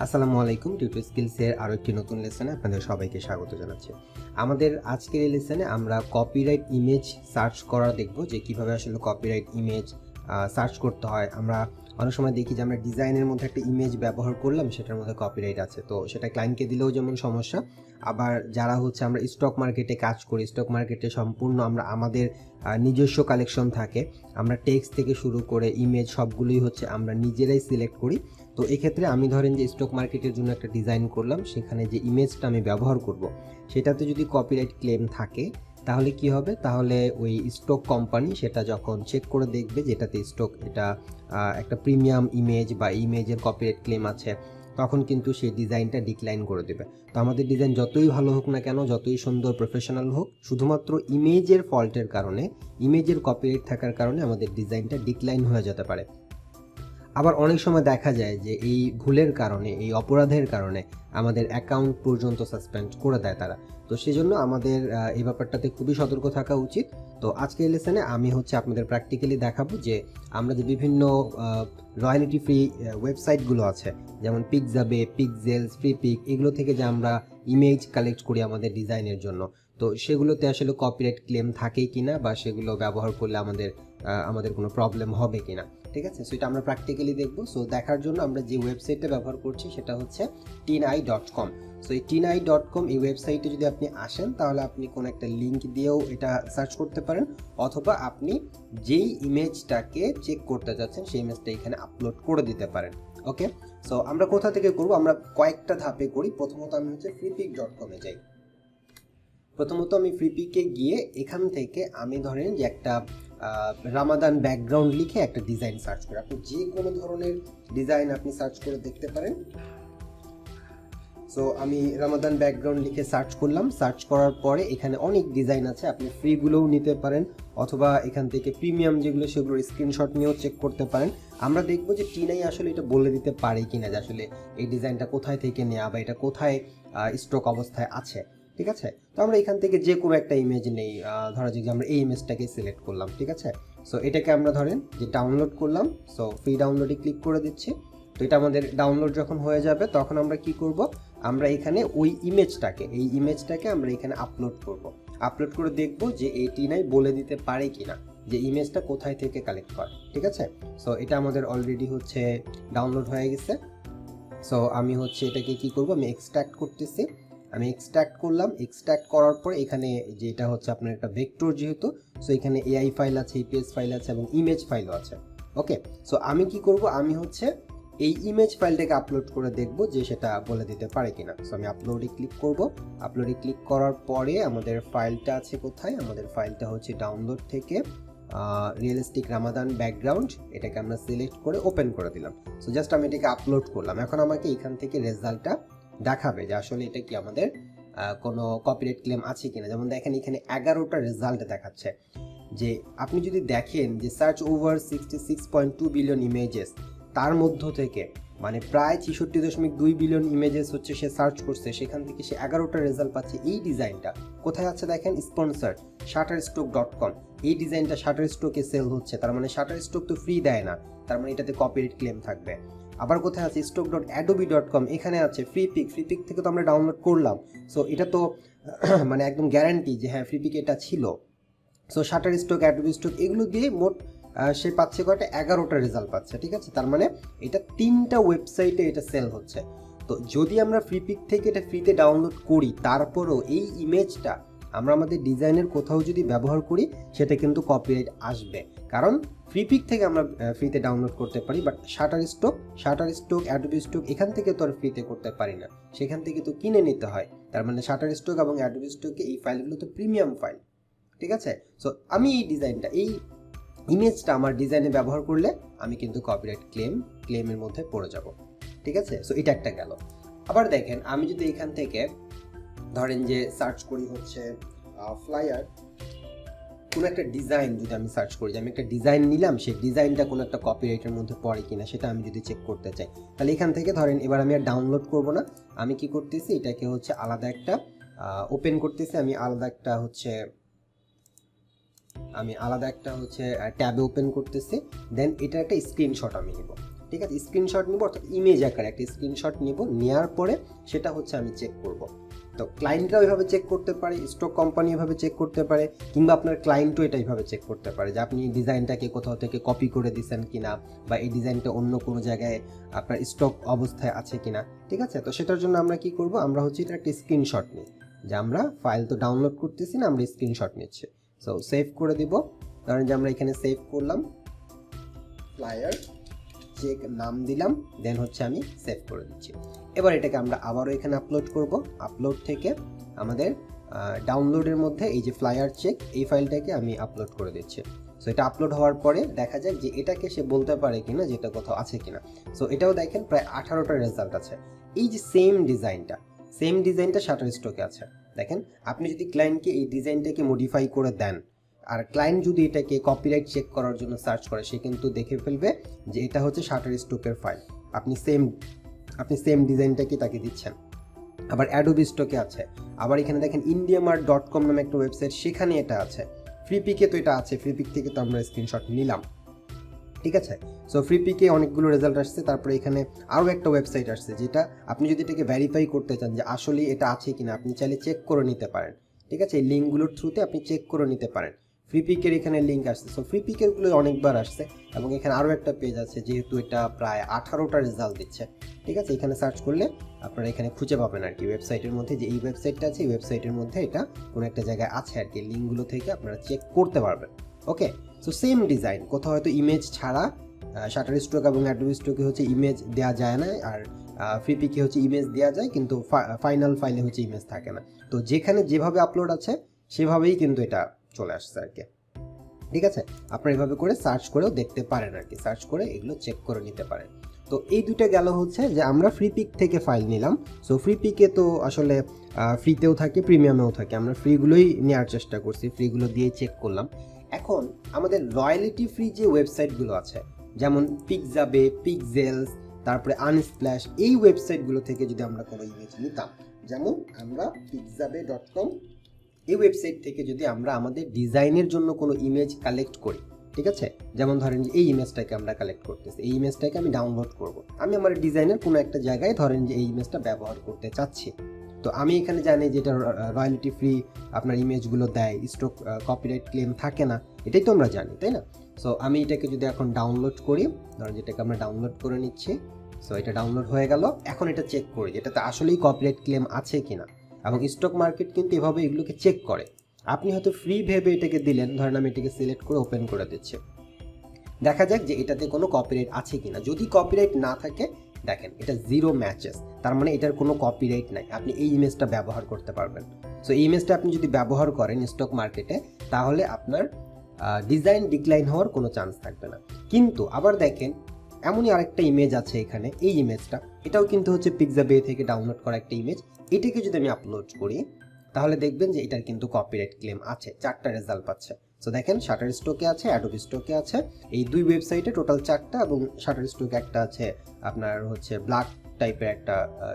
আসসালামু আলাইকুম। টিউটোস্কিলস এর আরো একটি নতুন লেসনে আপনাদের সবাইকে স্বাগত জানাচ্ছি। আমাদের আজকের এই লেসনে আমরা কপিরাইট ইমেজ সার্চ করা দেখব, যে কিভাবে আসলে কপিরাইট ইমেজ সার্চ করতে হয়। আমরা অনেক সময় দেখি যে আমরা ডিজাইনের মধ্যে একটা ইমেজ ব্যবহার করলাম, সেটার মধ্যে কপিরাইট আছে, তো সেটা ক্লায়েন্টকে দিলেও যেমন সমস্যা, আবার যারা আমরা স্টক মার্কেটে কাজ করি, স্টক মার্কেটে সম্পূর্ণ আমাদের নিজস্ব কালেকশন থাকে। আমরা টেক্সট থেকে শুরু করে ইমেজ সবগুলোই আমরা নিজেরাই সিলেক্ট করি। তো এক্ষেত্রে আমি ধরেন যে স্টক মার্কেটের জন্য একটা ডিজাইন করলাম, সেখানে যে ইমেজটা আমি ব্যবহার করব সেটাতে যদি কপিরাইট ক্লেম থাকে তাহলে কি হবে, তাহলে ওই স্টক কোম্পানি সেটা যখন চেক করে দেখবে যেটাতে স্টক এটা একটা প্রিমিয়াম ইমেজ বা ইমেজের কপিরাইট ক্লেম আছে, তখন কিন্তু সেই ডিজাইনটা ডিক্লাইন করে দেবে। তো আমাদের ডিজাইন যতই ভালো হোক না কেন, যতই সুন্দর প্রফেশনাল হোক, শুধুমাত্র ইমেজের ফল্টের কারণে, ইমেজের কপিরাইট থাকার কারণে আমাদের ডিজাইনটা ডিক্লাইন হয়ে যেতে পারে। আবার অনেক সময় দেখা যায় যে এই ভুলের কারণে, এই অপরাধের কারণে আমাদের অ্যাকাউন্ট পর্যন্ত সাসপেন্ড করে দেয় তারা। তো সেজন্য আমাদের এই ব্যাপারটাতে খুবই সতর্ক থাকা উচিত। তো আজকের লেসনে আমি আপনাদের প্র্যাকটিক্যালি দেখাবো যে আমরা যে বিভিন্ন রয়্যালিটি ফ্রি ওয়েবসাইটগুলো আছে, যেমন পিকজাবে, পিকজেলস, ফ্রি পিক, এগুলো থেকে যে আমরা ইমেজ কালেক্ট করি আমাদের ডিজাইনের জন্য, তো সেগুলোতে আসলে কপিরাইট ক্লেম থাকে কিনা বা সেগুলো ব্যবহার করলে আমাদের কোনো প্রবলেম হবে কিনা। ঠিক আছে, সো এটা আমরা প্র্যাকটিক্যালি দেখবো। সো দেখার জন্য আমরা যে ওয়েবসাইটটা ব্যবহার করছি সেটা হচ্ছে tinai.com। সো এই tinai.com এই ওয়েবসাইটে যদি আপনি আসেন তাহলে আপনি কোনো একটা লিঙ্ক দিয়েও এটা সার্চ করতে পারেন, অথবা আপনি যেই ইমেজটাকে চেক করতে যাচ্ছেন সেই ইমেজটা এখানে আপলোড করে দিতে পারেন। ওকে, সো আমরা কোথা থেকে করব, আমরা কয়েকটা ধাপে করি। প্রথমত আমি freepik.com এ যাই। প্রথমত আমি ফ্রিপিকে গিয়ে এখান থেকে আমি ধরেন যে একটা রামাদান ব্যাকগ্রাউন্ড লিখে একটা ডিজাইন সার্চ করি। আপনি যে কোনো ধরনের ডিজাইন আপনি সার্চ করে দেখতে পারেন। সো আমি রামাদান ব্যাকগ্রাউন্ড লিখে সার্চ করলাম। সার্চ করার পরে এখানে অনেক ডিজাইন আছে, আপনি ফ্রিগুলোও নিতে পারেন, অথবা এখান থেকে প্রিমিয়াম যেগুলো সেগুলোর স্ক্রিনশট নিয়েও চেক করতে পারেন। আমরা দেখবো যে টিনাই আসলে এটা বলে দিতে পারে কিনা যে আসলে এই ডিজাইনটা কোথায় থেকে নেওয়া বা এটা কোথায় স্টক অবস্থায় আছে। ঠিক আছে, তো আমরা এখান থেকে যে কোনো একটা ইমেজ নেই, ধরা যাক যে আমরা এই ইমেজটাকে সিলেক্ট করলাম। ঠিক আছে, সো এটাকে আমরা ধরেন যে ডাউনলোড করলাম। সো ফ্রি ডাউনলোডে ক্লিক করে দিচ্ছি। তো এটা আমাদের ডাউনলোড যখন হয়ে যাবে তখন আমরা কি করব, আমরা এখানে ওই ইমেজটাকে আমরা এখানে আপলোড করব। আপলোড করে দেখব যে এই টিনাই বলে দিতে পারে কিনা যে ইমেজটা কোথায় থেকে কালেক্ট করে। ঠিক আছে, সো এটা আমাদের অলরেডি ডাউনলোড হয়ে গেছে। সো আমি এটাকে কি করব, আমি এক্সট্রাক্ট করতেছি। আমি এক্সট্রাক্ট করলাম। এক্সট্রাক্ট করার পর এখানে যে এটা আপনার একটা ভেক্টর যেহেতু, সো এখানে এআই ফাইল আছে, ইপিএস ফাইল আছে এবং ইমেজ ফাইলও আছে। ওকে, সো আমি কি করব, আমি এই ইমেজ ফাইলটাকে আপলোড করে দেখব যে সেটা বলে দিতে পারে কিনা। সো আমি আপলোডে ক্লিক করব। আপলোডে ক্লিক করার পরে আমাদের ফাইলটা আছে কোথায়, আমাদের ফাইলটা ডাউনলোড থেকে রিয়েলিস্টিক রামাদান ব্যাকগ্রাউন্ড, এটাকে আমরা সিলেক্ট করে ওপেন করে দিলাম। সো জাস্ট আমি এটাকে আপলোড করলাম। এখন আমাকে এখান থেকে রেজাল্টটা দেখাবে যে আসলে এটা কি আমাদের কোনো কপিরাইট ক্লেম আছে কিনা। যেমন দেখেন এখানে 11টা রেজাল্ট দেখাচ্ছে। যে আপনি যদি দেখেন যে সার্চ ওভার 66.2 বিলিয়ন ইমেজেস, তার মধ্য থেকে মানে প্রায় 66.2 বিলিয়ন ইমেজেস সে সার্চ করছে, সেখান থেকে সে 11টা রেজাল্ট পাচ্ছে। এই ডিজাইনটা কোথায় আছে দেখেন, স্পন্সর shutterstock.com, এই ডিজাইনটা শাটারস্টকে সেল হচ্ছে, তার মানে শাটারস্টক তো ফ্রি দেয় না, তার মানে এটাতে কপিরাইট ক্লেম থাকবে। আবার কোথায় আছে, stock.adobe.com, এখানে আছে ফ্রিপিক থেকে তো আমরা ডাউনলোড করলাম। সো এটা তো মানে একদম গ্যারান্টি যে হ্যাঁ ফ্রিপিক এটা ছিল। সো শাটারস্টক, অ্যাডোবি স্টক, এগুলো দিয়ে মোট সে পাচ্ছে কয়টা, 11টা রেজাল্ট পাচ্ছে। ঠিক আছে, তার মানে এটা 3টা ওয়েবসাইটে এটা সেল হচ্ছে। তো যদি আমরা ফ্রিপিক থেকে এটা ফ্রিতে ডাউনলোড করি, তারপরও এই ইমেজটা আমরা আমাদের ডিজাইনের কোথাও যদি ব্যবহার করি, সেটা কিন্তু কপিরাইট আসবে। কারণ ফ্রিপিক থেকে আমরা ফ্রিতে ডাউনলোড করতে পারি, বাট শাটারস্টক, অ্যাডোবি স্টক এখান থেকে তো আর ফ্রিতে করতে পারি না, সেখান থেকে তো কিনে নিতে হয়। তার মানে শাটারস্টক এবং অ্যাডোবি স্টকে এই ফাইলগুলো তো প্রিমিয়াম ফাইল। ঠিক আছে, সো আমি এই ডিজাইনটা, এই ইমেজটা আমার ডিজাইনে ব্যবহার করলে আমি কিন্তু কপিরাইট ক্লেমের মধ্যে পড়ে যাব। ঠিক আছে, সো এটা একটা গেল। আবার দেখেন আমি যদি এখান থেকে ধরেন যে সার্চ করি ফ্লায়ার, কোনো একটা ডিজাইন যদি আমি সার্চ করি, যে আমি একটা ডিজাইন নিলাম, সেই ডিজাইনটা কোনো একটা কপিরাইটের মধ্যে পড়ে কিনা সেটা আমি যদি চেক করতে চাই, তাহলে এখান থেকে ধরেন এবার আমি আর ডাউনলোড করব না, আমি কি করতেছি, এটাকে আলাদা একটা ওপেন করতেছি। আমি আলাদা একটা ট্যাবে ওপেন করতেছি। দেন এটা একটা স্ক্রিনশট আমি নিব। ঠিক আছে, স্ক্রিনশট নিব, অর্থাৎ ইমেজ আকারে একটা স্ক্রিনশট নিব, নেওয়ার পরে সেটা হচ্ছে আমি চেক করব। তো ক্লায়েন্টরা ওইভাবে চেক করতে পারে, স্টক কোম্পানি ওইভাবে চেক করতে পারে, কিংবা আপনার ক্লায়েন্টও এটা এইভাবে চেক করতে পারে যে আপনি ডিজাইনটাকে কোথাও থেকে কপি করে দিচ্ছেন কিনা, বা এই ডিজাইনটা অন্য কোনো জায়গায় আপনার স্টক অবস্থায় আছে কিনা। ঠিক আছে, তো সেটার জন্য আমরা কি করব, আমরা হচ্ছে এটা একটা স্ক্রিনশট নিই, যে আমরা ফাইল তো ডাউনলোড করতেছি না, আমরা স্ক্রিনশট নিচ্ছি। সো সেভ করে দিব, ধরেন যে আমরা এখানে সেভ করলাম, ফ্লায়ার চেক নাম দিলাম, দেন হচ্ছে আমি সেভ করে দিচ্ছি। এবার এটাকে আমরা আবারও এখানে আপলোড করব, আপলোড থেকে আমাদের ডাউনলোডের মধ্যে এই যে ফ্লায়ার চেক, এই ফাইলটাকে আমি আপলোড করে দিচ্ছি। সো এটা আপলোড হওয়ার পরে দেখা যায় যে এটাকে সে বলতে পারে কিনা যেটা কোথাও আছে কিনা। সো এটাও দেখেন প্রায় 18টা রেজাল্ট আছে। এই যে সেম ডিজাইনটা শাটার স্টকে আছে। দেখেন, আপনি যদি ক্লায়েন্টকে এই ডিজাইনটাকে মডিফাই করে দেন, আর ক্লায়েন্ট যদি এটাকে কপিরাইট চেক করার জন্য সার্চ করে, সে কিন্তু দেখে ফেলবে যে এটা হচ্ছে শাটার স্টকের ফাইল, আপনি সেম ডিজাইনটাকে তাকে দিচ্ছেন। আবার অ্যাডোবি স্টকে আছে, আবার এখানে দেখেন indiamart.com নামে একটা ওয়েবসাইট, সেখানে এটা আছে। ফ্রিপিকে তো এটা আছে, ফ্রিপিক থেকে তো আমরা স্ক্রিনশট নিলাম। ঠিক আছে, সো ফ্রিপিকে অনেকগুলো রেজাল্ট আসছে। তারপরে এখানে আরও একটা ওয়েবসাইট আসছে, যেটা আপনি যদি এটাকে ভেরিফাই করতে চান যে আসলে এটা আছে কিনা, আপনি চাইলে চেক করে নিতে পারেন। ঠিক আছে, এই লিঙ্কগুলোর থ্রুতে আপনি চেক করে নিতে পারেন। ফ্রিপিকের এখানে লিঙ্ক আসছে, সো ফ্রিপিকেরগুলো অনেকবার আসছে। এবং এখানে আরও একটা পেজ আছে, যেহেতু এটা প্রায় 18টা রেজাল্ট দিচ্ছে। ঠিক আছে, এখানে সার্চ করলে আপনারা এখানে খুঁজে পাবেন আর কি, ওয়েবসাইটের মধ্যে যে এই ওয়েবসাইটটা আছে, এই ওয়েবসাইটের মধ্যে এটা কোনো একটা জায়গায় আছে আর কি, লিঙ্কগুলো থেকে আপনারা চেক করতে পারবেন। ওকে, সো সেম ডিজাইন, কোথাও হয়তো ইমেজ ছাড়া, শাটার স্টক এবং অ্যাডোবি স্টকে হচ্ছে ইমেজ দেওয়া যায় না, আর ফ্রিপিকে হচ্ছে ইমেজ দেওয়া যায়, কিন্তু ফাইনাল ফাইলে হচ্ছে ইমেজ থাকে না। তো যেখানে যেভাবে আপলোড আছে সেভাবেই কিন্তু এটা চলে আসছে আর কি। ঠিক আছে, আপনারা এভাবে করে সার্চ করেও দেখতে পারেন আর কি, সার্চ করে এগুলো চেক করে নিতে পারেন। তো এই দুটো গেল হচ্ছে যে আমরা ফ্রিপিক থেকে ফাইল নিলাম। সো ফ্রিপিকে তো আসলে ফ্রিতেও থাকে, প্রিমিয়ামেও থাকে, আমরা ফ্রিগুলোই নেওয়ার চেষ্টা করছি, ফ্রিগুলো দিয়ে চেক করলাম। এখন আমাদের রয়্যালিটি ফ্রি যে ওয়েবসাইটগুলো আছে, যেমন পিকজাবে, পিকজেলস, তারপরে আনস্প্ল্যাশ, এই ওয়েবসাইটগুলো থেকে যদি আমরা কোনো ইমেজ নিতাম, যেমন আমরা pikzabe.com, এই ওয়েবসাইট থেকে যদি আমরা আমাদের ডিজাইনের জন্য কোনো ইমেজ কালেক্ট করি, ঠিক আছে, যেমন ধরেন যে এই ইমেজটাকে আমরা কালেক্ট করতেছি, এই ইমেজটাকে আমি ডাউনলোড করব, আমি আমার ডিজাইনের কোনো একটা জায়গায় ধরেন যে এই ইমেজটা ব্যবহার করতে চাচ্ছি। তো আমি এখানে জানি যে এটা রয়্যালিটি ফ্রি আপনার ইমেজগুলো দেয়, স্টক কপিরাইট ক্লেম থাকে না, এটাই তো আমরা জানি, তাই না? সো আমি এটাকে যদি এখন ডাউনলোড করি, ধরেন যেটাকে আমরা ডাউনলোড করে নিচ্ছি, সো এটা ডাউনলোড হয়ে গেল। এখন এটা চেক করি এটাতে আসলেই কপিরাইট ক্লেম আছে কিনা, এবং স্টক মার্কেট কিন্তু এভাবে এগুলোকে চেক করে। আপনি হয়তো ফ্রি ভেবে এটাকে দিলেন, ধরেন আমি এটাকে সিলেক্ট করে ওপেন করে দিচ্ছি, দেখা যাক যে এটাতে কোনো কপিরাইট আছে কিনা। যদি কপিরাইট না থাকে, দেখেন এটা 0 ম্যাচেস, তার মানে এটার কোনো কপিরাইট নাই, আপনি এই ইমেজটা ব্যবহার করতে পারবেন। সো এই ইমেজটা আপনি যদি ব্যবহার করেন স্টক মার্কেটে, তাহলে আপনার ডিজাইন ডিক্লাইন হওয়ার কোনো চান্স থাকবে না। কিন্তু আবার দেখেন এমনই আরেকটা ইমেজ আছে এখানে, এই ইমেজটা, এটাও কিন্তু হচ্ছে পিকজাবে থেকে ডাউনলোড করা একটা ইমেজ, এটাকে যদি আমি আপলোড করি, তাহলে দেখবেন যে এটার কিন্তু কপিরাইট ক্লেম আছে, 4টা রেজাল্ট পাচ্ছে। সো দেখেন শাটার স্টকে আছে, অ্যাডোবি স্টকে আছে, এই দুই ওয়েবসাইটে টোটাল 4টা, এবং শাটার স্টকে একটা আছে আপনার হচ্ছে ব্ল্যাক টাইপের একটা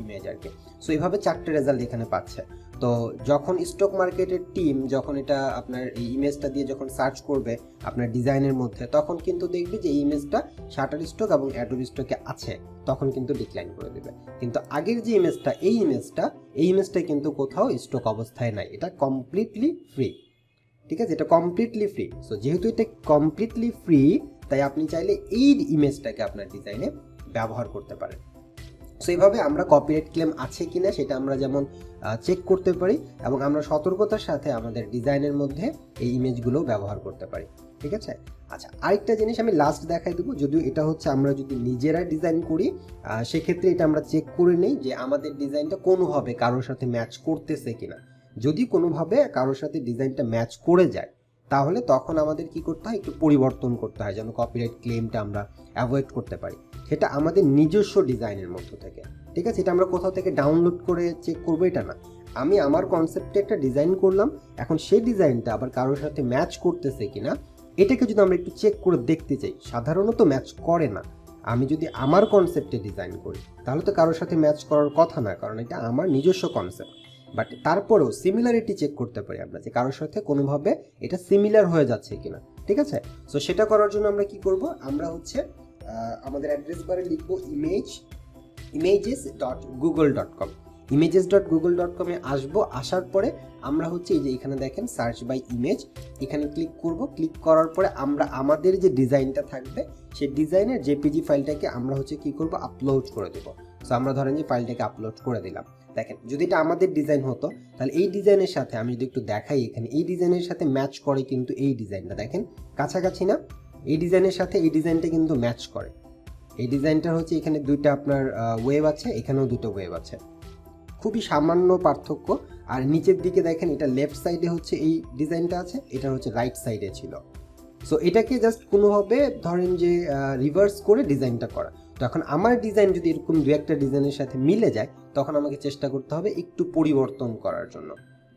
ইমেজ আর কি। সো এইভাবে 4টে রেজাল্ট এখানে পাচ্ছে। তো যখন স্টক মার্কেটের টিম যখন এটা আপনার এই ইমেজটা দিয়ে যখন সার্চ করবে আপনার ডিজাইনের মধ্যে, তখন কিন্তু দেখবে যে এই ইমেজটা শাটার স্টক এবং অ্যাডোবি স্টকে আছে, তখন কিন্তু ডিক্লাইন করে দেবে। কিন্তু আগের যে ইমেজটা, এই ইমেজটা কিন্তু কোথাও স্টক অবস্থায় নাই, এটা কমপ্লিটলি ফ্রি। ঠিক আছে, এটা কমপ্লিটলি ফ্রি। সো যেহেতু এটা কমপ্লিটলি ফ্রি, তাই আপনি চাইলে এই ইমেজটাকে আপনার ডিজাইনে ব্যবহার করতে পারেন। সো এইভাবে আমরা কপিরাইট ক্লেম আছে কিনা সেটা আমরা যেমন চেক করতে পারি, এবং আমরা সতর্কতার সাথে আমাদের ডিজাইনের মধ্যে এই ইমেজগুলো ব্যবহার করতে পারি। ঠিক আছে, আচ্ছা আরেকটা জিনিস আমি লাস্ট দেখাই দেবো, যদিও এটা হচ্ছে আমরা যদি নিজেরা ডিজাইন করি, সেক্ষেত্রে এটা আমরা চেক করে নিই যে আমাদের ডিজাইনটা কোনোভাবে কারোর সাথে ম্যাচ করতেছে কিনা। যদি কোনোভাবে কারোর সাথে ডিজাইনটা ম্যাচ করে যায়, তাহলে তখন আমাদের কি করতে হয়, একটু পরিবর্তন করতে হয়, যেন কপিরাইট ক্লেমটা আমরা অ্যাভয়েড করতে পারি। সেটা আমাদের নিজস্ব ডিজাইনের মধ্য থেকে। ঠিক আছে, এটা আমরা কোথাও থেকে ডাউনলোড করে চেক করবো এটা না, আমি আমার কনসেপ্টে একটা ডিজাইন করলাম, এখন সেই ডিজাইনটা আবার কারোর সাথে ম্যাচ করতেছে কিনা এটাকে যদি আমরা একটু চেক করে দেখতে চাই, সাধারণত ম্যাচ করে না। আমি যদি আমার কনসেপ্টে ডিজাইন করি, তাহলে তো কারোর সাথে ম্যাচ করার কথা না, কারণ এটা আমার নিজস্ব কনসেপ্ট। বাট তারপরেও সিমিলারিটি চেক করতে পারি আমরা, যে কারোর সাথে কোনোভাবে এটা সিমিলার হয়ে যাচ্ছে কিনা। ঠিক আছে, সো সেটা করার জন্য আমরা কি করব, আমরা হচ্ছে আমাদের অ্যাড্রেস বারে লিখবো images.google.com। images.google.com-এ আসবো, আসার পরে আমরা হচ্ছে এই যে এখানে দেখেন সার্চ বাই ইমেজ, এখানে ক্লিক করব। ক্লিক করার পরে আমরা আমাদের যে ডিজাইনটা থাকবে সেই ডিজাইনের জেপিজি ফাইলটাকে আমরা হচ্ছে কি করব, আপলোড করে দেবো। সো আমরা ধরেন যে ফাইলটাকে আপলোড করে দিলাম। দেখেন যদি এটা আমাদের ডিজাইন হতো তাহলে এই ডিজাইনের সাথে আমি যদি একটু দেখাই, এখানে এই ডিজাইনের সাথে ম্যাচ করে কিন্তু এই ডিজাইনটা, দেখেন কাছাকাছি না? এই ডিজাইনের সাথে এই ডিজাইনটা কিন্তু ম্যাচ করে। এই ডিজাইনটা হচ্ছে এখানে দুইটা আপনার ওয়েভ আছে, এখানেও দুটো ওয়েভ আছে, খুবই সামান্য পার্থক্য। আর নিচের দিকে দেখেন এটা লেফট সাইডে হচ্ছে এই ডিজাইনটা আছে, এটা হচ্ছে রাইট সাইডে ছিল। সো এটাকে জাস্ট কোনোভাবে ধরেন যে রিভার্স করে ডিজাইনটা করা। তো এখন আমার ডিজাইন যদি এরকম দু একটা ডিজাইনের সাথে মিলে যায় তখন আমাকে চেষ্টা করতে হবে একটু পরিবর্তন করার জন্য,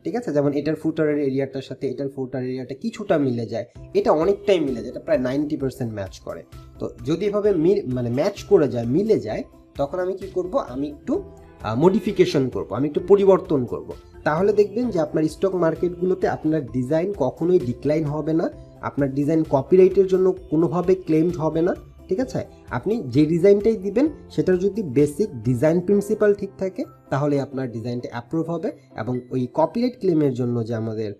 ঠিক আছে? যেমন এটার ফুটারের এরিয়াটার সাথে এটার ফুটার এরিয়াটা কিছুটা মিলে যায়, এটা অনেকটাই মিলে যায়, এটা প্রায় 90% ম্যাচ করে। তো যদি এভাবে মানে ম্যাচ করে যায়, মিলে যায়, তখন আমি কি করব, আমি একটু মডিফিকেশন করব, আমি একটু পরিবর্তন করব। তাহলে দেখবেন যে আপনার স্টক মার্কেটগুলোতে আপনার ডিজাইন কখনোই ডিক্লাইন হবে না, আপনার ডিজাইন কপিরাইটের জন্য কোনোভাবে ক্লেমড হবে না, ঠিক আছে? আপনি যে ডিজাইনটাই দিবেন সেটার যদি বেসিক ডিজাইন প্রিন্সিপাল ঠিক থাকে তাহলে আপনার ডিজাইনটা অ্যাপ্রুভ হবে, এবং ওই কপিরাইট ক্লেমের জন্য যে আমাদের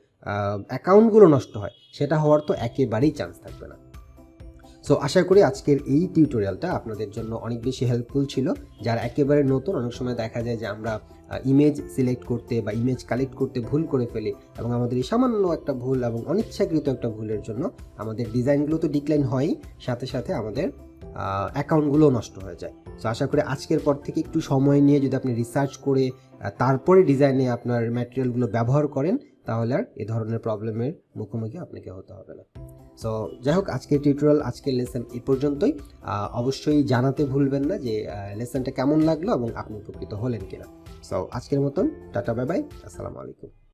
অ্যাকাউন্টগুলো নষ্ট হয় সেটা হওয়ার তো একেবারেই চান্স থাকবে না। সো আশা করি আজকের এই টিউটোরিয়ালটা আপনাদের জন্য অনেক বেশি হেল্পফুল ছিল। যারা একেবারে নতুন, অনেক সময় দেখা যায় যে আমরা ইমেজ সিলেক্ট করতে বা ইমেজ কালেক্ট করতে ভুল করে ফেলি, এবং আমাদের এই সামান্য একটা ভুল এবং অনিচ্ছাকৃত একটা ভুলের জন্য আমাদের ডিজাইনগুলো তো ডিক্লাইন হয়ই, সাথে সাথে আমাদের অ্যাকাউন্টগুলো নষ্ট হয়ে যায়। সো আশা করি আজকের পর থেকে একটু সময় নিয়ে যদি আপনি রিসার্চ করে তারপরে ডিজাইনে আপনার ম্যাটেরিয়ালগুলো ব্যবহার করেন তাহলে আর এ ধরনের প্রবলেমের মুখোমুখি আপনাকে হতে হবে না। সো যাই হোক, আজকের টিউটোরিয়াল, আজকের লেসন এই পর্যন্তই। অবশ্যই জানাতে ভুলবেন না যে লেসনটা কেমন লাগলো এবং আপনি উপকৃত হলেন কিনা। সো আজকের মতন টাটা, বাই বাই, আসসালামু আলাইকুম।